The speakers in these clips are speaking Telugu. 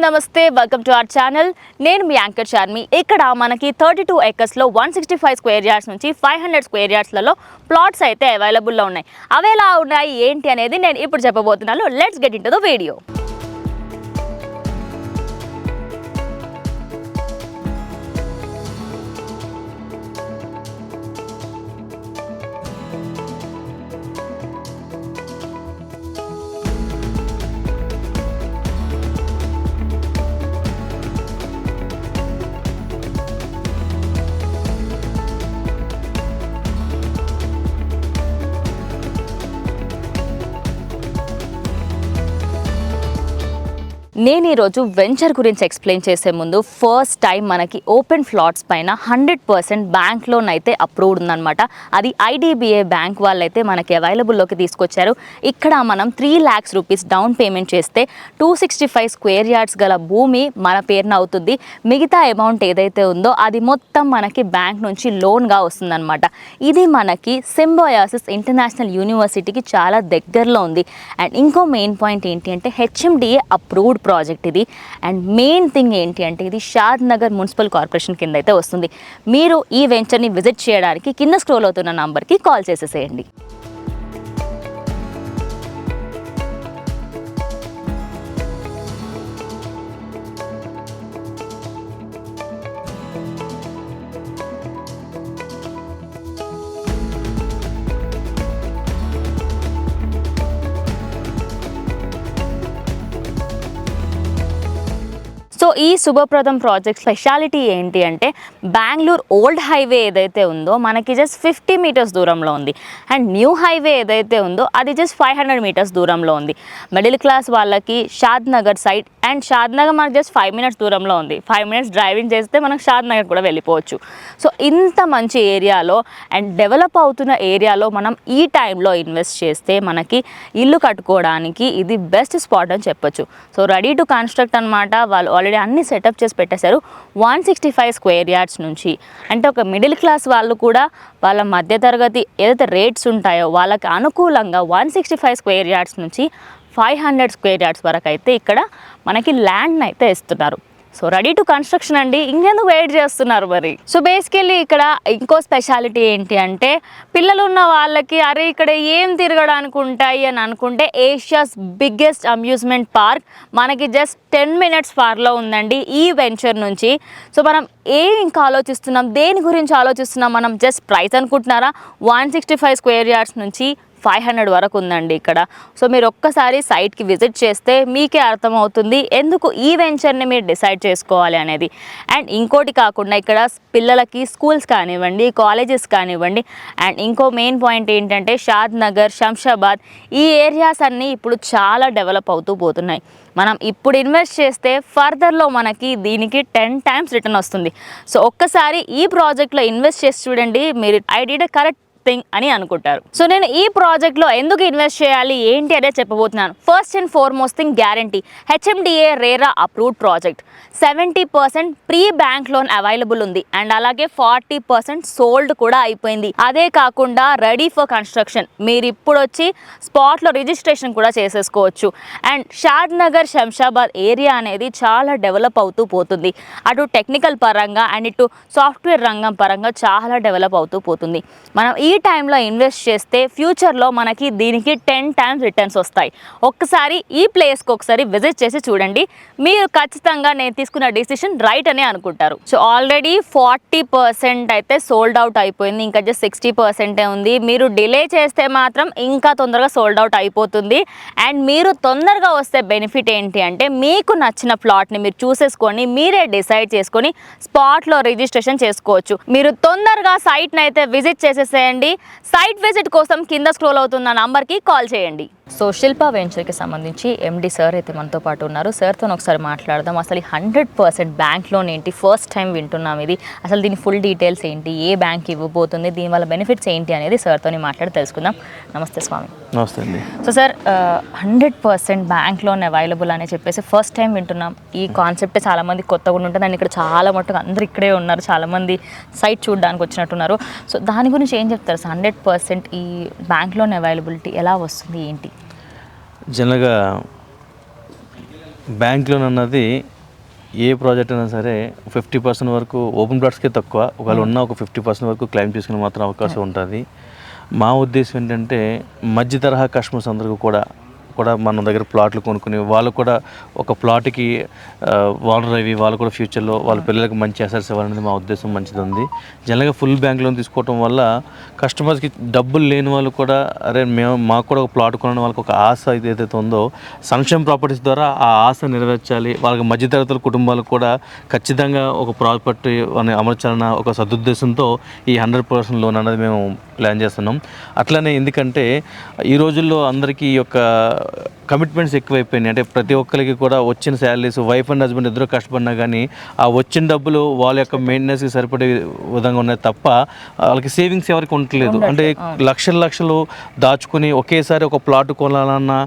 నమస్తే, వెల్కమ్ టు అవర్ ఛానల్. నేను మీ యాంకర్ చార్మి. ఇక్కడ మనకి 32 acres లో 165 స్క్వేర్ యార్డ్స్ నుంచి 500 స్క్వేర్ యార్డ్స్లలో ప్లాట్స్ అయితే అవైలబుల్లో ఉన్నాయి. అవి ఎలా ఉన్నాయి ఏంటి అనేది నేను ఇప్పుడు చెప్పబోతున్నాను. Let's get into the video. నేను ఈరోజు వెంచర్ గురించి ఎక్స్ప్లెయిన్ చేసే ముందు ఫస్ట్ టైం మనకి ఓపెన్ ఫ్లాట్స్ పైన 100% బ్యాంక్ లోన్ అయితే అప్రూవ్డ్ ఉందన్నమాట. అది IDBI బ్యాంక్ వాళ్ళైతే మనకి అవైలబుల్లోకి తీసుకొచ్చారు. ఇక్కడ మనం 3 lakhs రూపీస్ డౌన్ పేమెంట్ చేస్తే 265 స్క్వేర్ యార్డ్స్ గల భూమి మన పేరున అవుతుంది. మిగతా అమౌంట్ ఏదైతే ఉందో అది మొత్తం మనకి బ్యాంక్ నుంచి లోన్గా వస్తుందన్నమాట. ఇది మనకి సింబయాసిస్ ఇంటర్నేషనల్ యూనివర్సిటీకి చాలా దగ్గరలో ఉంది. అండ్ ఇంకో మెయిన్ పాయింట్ ఏంటి అంటే HMDA అప్రూవ్డ్ ప్రాజెక్ట్ ఇది. అండ్ మెయిన్ థింగ్ ఏంటి అంటే ఇది షాద్ నగర్ మున్సిపల్ కార్పొరేషన్ కింద అయితే వస్తుంది. మీరు ఈ వెంచర్ని విజిట్ చేయడానికి కింద స్క్రోల్ అవుతున్న నంబర్కి కాల్ చేసేసేయండి. సో ఈ శుభప్రదం ప్రాజెక్ట్ స్పెషాలిటీ ఏంటి అంటే బెంగళూరు ఓల్డ్ హైవే ఏదైతే ఉందో మనకి జస్ట్ 50 meters దూరంలో ఉంది. అండ్ న్యూ హైవే ఏదైతే ఉందో అది జస్ట్ 500 meters దూరంలో ఉంది. మిడిల్ క్లాస్ వాళ్ళకి షాద్ నగర్ సైడ్, అండ్ షాద్ నగర్ మనకు జస్ట్ 5 minutes దూరంలో ఉంది. 5 minutes డ్రైవింగ్ చేస్తే మనకు షాద్ నగర్ కూడా వెళ్ళిపోవచ్చు. సో ఇంత మంచి ఏరియాలో అండ్ డెవలప్ అవుతున్న ఏరియాలో మనం ఈ టైంలో ఇన్వెస్ట్ చేస్తే మనకి ఇల్లు కట్టుకోవడానికి ఇది బెస్ట్ స్పాట్ అని చెప్పొచ్చు. సో రెడీ టు కన్స్ట్రక్ట్ అనమాట. వాళ్ళు ఆల్రెడీ అన్ని సెటప్ చేసి పెట్టేశారు. 165 స్క్వేర్ యార్డ్స్ నుంచి అంటే ఒక మిడిల్ క్లాస్ వాళ్ళు కూడా వాళ్ళ మధ్యతరగతి ఏదైతే రేట్స్ ఉంటాయో వాళ్ళకి అనుకూలంగా 165 స్క్వేర్ యార్డ్స్ నుంచి 500 స్క్వేర్ యార్డ్స్ వరకు అయితే ఇక్కడ మనకి ల్యాండ్ని అయితే ఇస్తున్నారు. సో రెడీ టు కన్స్ట్రక్షన్ అండి, ఇంకెందుకు వెయిట్ చేస్తున్నారు మరి. సో బేసికల్లీ ఇక్కడ ఇంకో స్పెషాలిటీ ఏంటి అంటే పిల్లలు ఉన్న వాళ్ళకి అరే ఇక్కడ ఏం తిరగడానికి ఉంటాయి అని అనుకుంటే ఏషియాస్ బిగ్గెస్ట్ అమ్యూజ్మెంట్ పార్క్ మనకి జస్ట్ 10 minutes ఫార్లో ఉందండి ఈ వెంచర్ నుంచి. సో మనం ఇంకా ఆలోచిస్తున్నాం, దేని గురించి ఆలోచిస్తున్నాం మనం? జస్ట్ ప్రైస్ అనుకుంటున్నారా? 165 స్క్వేర్ యార్డ్స్ నుంచి 500 వరకు ఉందండి ఇక్కడ. సో మీరు ఒక్కసారి సైట్కి విజిట్ చేస్తే మీకే అర్థమవుతుంది ఎందుకు ఈ వెంచర్ని మీరు డిసైడ్ చేసుకోవాలి అనేది. అండ్ ఇంకోటి కాకుండా ఇక్కడ పిల్లలకి స్కూల్స్ కానివ్వండి, కాలేజెస్ కానివ్వండి, అండ్ ఇంకో మెయిన్ పాయింట్ ఏంటంటే షాద్ నగర్, శంషాబాద్ ఈ ఏరియాస్ అన్నీ ఇప్పుడు చాలా డెవలప్ అవుతూ పోతున్నాయి. మనం ఇప్పుడు ఇన్వెస్ట్ చేస్తే ఫర్దర్లో మనకి దీనికి 10 times రిటర్న్ వస్తుంది. సో ఒక్కసారి ఈ ప్రాజెక్ట్లో ఇన్వెస్ట్ చేసి చూడండి, మీరు I did a correct thing అని అనుకుంటారు. సో నేను ఈ ప్రాజెక్ట్లో ఎందుకు ఇన్వెస్ట్ చేయాలి ఏంటి అనే చెప్పబోతున్నాను. First and foremost thing guarantee. HMDA RERA approved project. 70% pre bank loan available ఉంది. అండ్ అలాగే 40% సోల్డ్ కూడా అయిపోయింది. అదే కాకుండా రెడీ ఫర్ కన్స్ట్రక్షన్. మీరు ఇప్పుడు వచ్చి స్పాట్లో రిజిస్ట్రేషన్ కూడా చేసేసుకోవచ్చు. And Shad Nagar, Shamshabad area అనేది చాలా డెవలప్ అవుతూ పోతుంది. అటు టెక్నికల్ పరంగా అండ్ ఇటు సాఫ్ట్వేర్ రంగం పరంగా చాలా డెవలప్ అవుతూ పోతుంది. మనం ఈ టైంలో ఇన్వెస్ట్ చేస్తే ఫ్యూచర్లో మనకి దీనికి 10 times రిటర్న్స్ వస్తాయి. ఒక్కసారి ఈ ప్లేస్కి ఒకసారి విజిట్ చేసి చూడండి, మీరు ఖచ్చితంగా నేను తీసుకున్న డిసిషన్ రైట్ అనే అనుకుంటారు. సో ఆల్రెడీ 40% అయితే సోల్డ్ అవుట్ అయిపోయింది. ఇంకా జస్ట్ 60% ఉంది. మీరు డిలే చేస్తే మాత్రం ఇంకా తొందరగా సోల్డ్ అవుట్ అయిపోతుంది. అండ్ మీరు తొందరగా వస్తే బెనిఫిట్ ఏంటి అంటే మీకు నచ్చిన ప్లాట్ని మీరు చూసేసుకొని మీరే డిసైడ్ చేసుకొని స్పాట్లో రిజిస్ట్రేషన్ చేసుకోవచ్చు. మీరు తొందరగా సైట్ని అయితే విజిట్ చేసేసేయండి. సైట్ విజిట్ కోసం కింద స్క్రోల్ అవుతున్న నంబర్కి కాల్ చేయండి. సో శిల్ప వెంచర్కి సంబంధించి MD సార్ అయితే మనతో పాటు ఉన్నారు. సార్తో ఒకసారి మాట్లాడదాం. అసలు 100% బ్యాంక్ లోన్ ఏంటి, ఫస్ట్ టైం వింటున్నాం ఇది, అసలు దీని ఫుల్ డీటెయిల్స్ ఏంటి, ఏ బ్యాంక్ ఇవ్వబోతుంది, దీనివల్ల బెనిఫిట్స్ ఏంటి అనేది సార్తో మాట్లాడి తెలుసుకుందాం. నమస్తే స్వామి. నమస్తే అండి. So sir 100% bank loan available అని చెప్పేసి ఫస్ట్ టైం వింటున్నాం. ఈ కాన్సెప్ట్ చాలామంది కొత్తగా ఉంటుంది. అండ్ ఇక్కడ చాలా మటుకు అందరు ఇక్కడే ఉన్నారు, చాలామంది సైట్ చూడడానికి వచ్చినట్టున్నారు. సో దాని గురించి ఏం చెప్తారు? 100% ఈ బ్యాంక్ లోన్ అవైలబిలిటీ ఎలా వస్తుంది ఏంటి? జనరల్గా బ్యాంక్ లోన్ అన్నది ఏ ప్రాజెక్ట్ అయినా సరే 50% వరకు ఓపెన్ ప్లాట్స్కే తక్కువ, ఒకవేళ ఉన్న ఒక 50% వరకు క్లెయిమ్ చేసుకునే మాత్రం అవకాశం ఉంటుంది. మా ఉద్దేశం ఏంటంటే మధ్య తరహా కస్టమర్స్ అందరికీ కూడా మన దగ్గర ప్లాట్లు కొనుక్కుని వాళ్ళు కూడా ఒక ప్లాట్కి ఓనర్ అవి వాళ్ళు కూడా ఫ్యూచర్లో వాళ్ళ పిల్లలకి మంచి అసెట్స్ ఇవ్వాలనేది మా ఉద్దేశం మంచిది ఉంది. జనరల్గా ఫుల్ బ్యాంక్ లోన్ తీసుకోవడం వల్ల కస్టమర్స్కి డబ్బులు లేని వాళ్ళు కూడా అరే మాకు కూడా ఒక ప్లాట్ కొనడం వాళ్ళకి ఒక ఆశ ఏదైతే ఉందో సంక్షేమ ప్రాపర్టీస్ ద్వారా ఆ ఆశ నెరవేర్చాలి, వాళ్ళకి మధ్యతరగతుల కుటుంబాలకు కూడా ఖచ్చితంగా ఒక ప్రాపర్టీ అమర్చాలన్న ఒక సదుద్దేశంతో ఈ 100% లోన్ అనేది మేము ప్లాన్ చేస్తున్నాం. అట్లనే ఎందుకంటే ఈ రోజుల్లో అందరికీ ఈ యొక్క కమిట్మెంట్స్ ఎక్కువైపోయినాయి. అంటే ప్రతి ఒక్కరికి కూడా వచ్చిన శాలరీస్ వైఫ్ అండ్ హస్బెండ్ ఇద్దరు కష్టపడినా కానీ ఆ వచ్చిన డబ్బులు వాళ్ళ యొక్క మెయింటెనెన్స్కి సరిపడే విధంగా ఉన్నాయి తప్ప వాళ్ళకి సేవింగ్స్ ఎవరికి ఉండట్లేదు. అంటే లక్షలు దాచుకుని ఒకేసారి ఒక ప్లాట్ కొనాలన్నా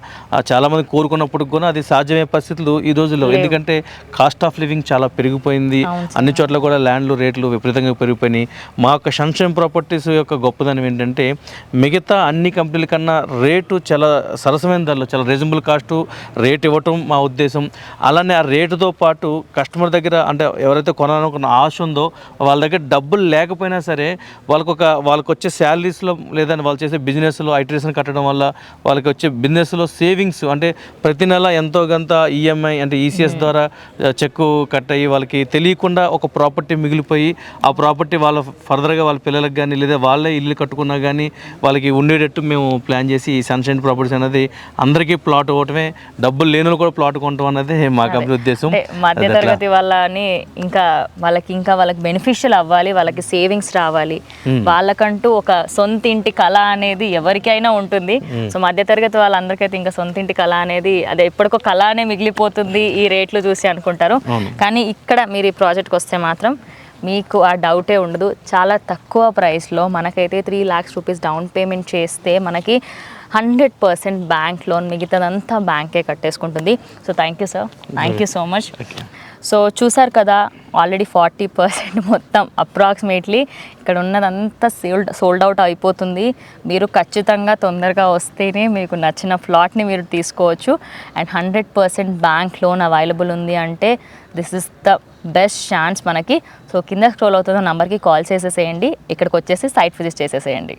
చాలామంది కోరుకున్నప్పుడు కూడా అది సాధ్యమయ్యే పరిస్థితులు ఈ రోజుల్లో, ఎందుకంటే కాస్ట్ ఆఫ్ లివింగ్ చాలా పెరిగిపోయింది. అన్ని చోట్ల కూడా ల్యాండ్లు రేట్లు విపరీతంగా పెరిగిపోయినాయి. మా యొక్క సంక్షేమ ప్రాపర్టీస్ యొక్క గొప్పదనం ఏంటంటే మిగతా అన్ని కంపెనీల కన్నా రేటు చాలా సరసమైన ధరలో చాలా రీజనబుల్ కాస్ట్ రేట్ ఇవ్వటం మా ఉద్దేశం. అలానే ఆ రేటుతో పాటు కస్టమర్ దగ్గర అంటే ఎవరైతే కొనాలనుకున్న ఆశ ఉందో వాళ్ళ దగ్గర డబ్బులు లేకపోయినా సరే వాళ్ళకి వచ్చే శాలరీస్లో లేదా వాళ్ళు చేసే బిజినెస్లో ఐటీఎస్ని కట్టడం వల్ల వాళ్ళకి వచ్చే బిజినెస్లో సేవింగ్స్ అంటే ప్రతి నెల ఎంతో కొంత ఈఎంఐ అంటే ఈసీఎస్ ద్వారా చెక్కు కట్ అయ్యి వాళ్ళకి తెలియకుండా ఒక ప్రాపర్టీ మిగిలిపోయి ఆ ప్రాపర్టీ వాళ్ళ ఫర్దర్గా వాళ్ళ పిల్లలకు కానీ లేదా వాళ్ళే ఇల్లు కట్టుకున్నా కానీ వాళ్ళకి ఉండేటట్టు మేము ప్లాన్ చేసి ఈ సన్షైన్ ప్రాపర్టీస్ అనేది అందరికీ ప్లాట్ ఇవ్వటమే, డబ్బులు లేని కూడా ప్లాట్ కొనటం అనేది మా కంపెనీ ఉద్దేశం. మధ్యతరగతి వాళ్ళని వాళ్ళకి బెనిఫిషియల్ అవ్వాలి, వాళ్ళకి సేవింగ్స్ రావాలి, వాళ్ళకంటూ ఒక సొంత ఇంటి కళ అనేది ఎవరికైనా ఉంటుంది. సో మధ్యతరగతి వాళ్ళందరికైతే ఇంకా సొంత ఇంటి కళ అనేది అదే ఎప్పటికో కళ అనే మిగిలిపోతుంది ఈ రేట్లు చూసి అనుకుంటారు. కానీ ఇక్కడ మీరు ఈ ప్రాజెక్ట్కి వస్తే మాత్రం మీకు ఆ డౌటే ఉండదు. చాలా తక్కువ ప్రైస్లో మనకైతే 3 lakhs రూపీస్ డౌన్ పేమెంట్ చేస్తే మనకి 100% బ్యాంక్ లోన్, మిగతాదంతా బ్యాంకే కట్టేసుకుంటుంది. So thank you sir, thank you so much. So చూసారు కదా, ఆల్రెడీ 40% మొత్తం అప్రాక్సిమేట్లీ ఇక్కడ ఉన్నదంతా సోల్డ్ అవుట్ అయిపోతుంది. మీరు ఖచ్చితంగా తొందరగా వస్తేనే మీకు నచ్చిన ప్లాట్ని మీరు తీసుకోవచ్చు. అండ్ 100% బ్యాంక్ లోన్ అవైలబుల్ ఉంది అంటే this is the best chance మనకి. సో కింద స్క్రోల్ అవుతున్న నెంబర్కి కాల్ చేసేసేయండి, ఇక్కడికి వచ్చేసి సైట్ విజిట్ చేసేసేయండి.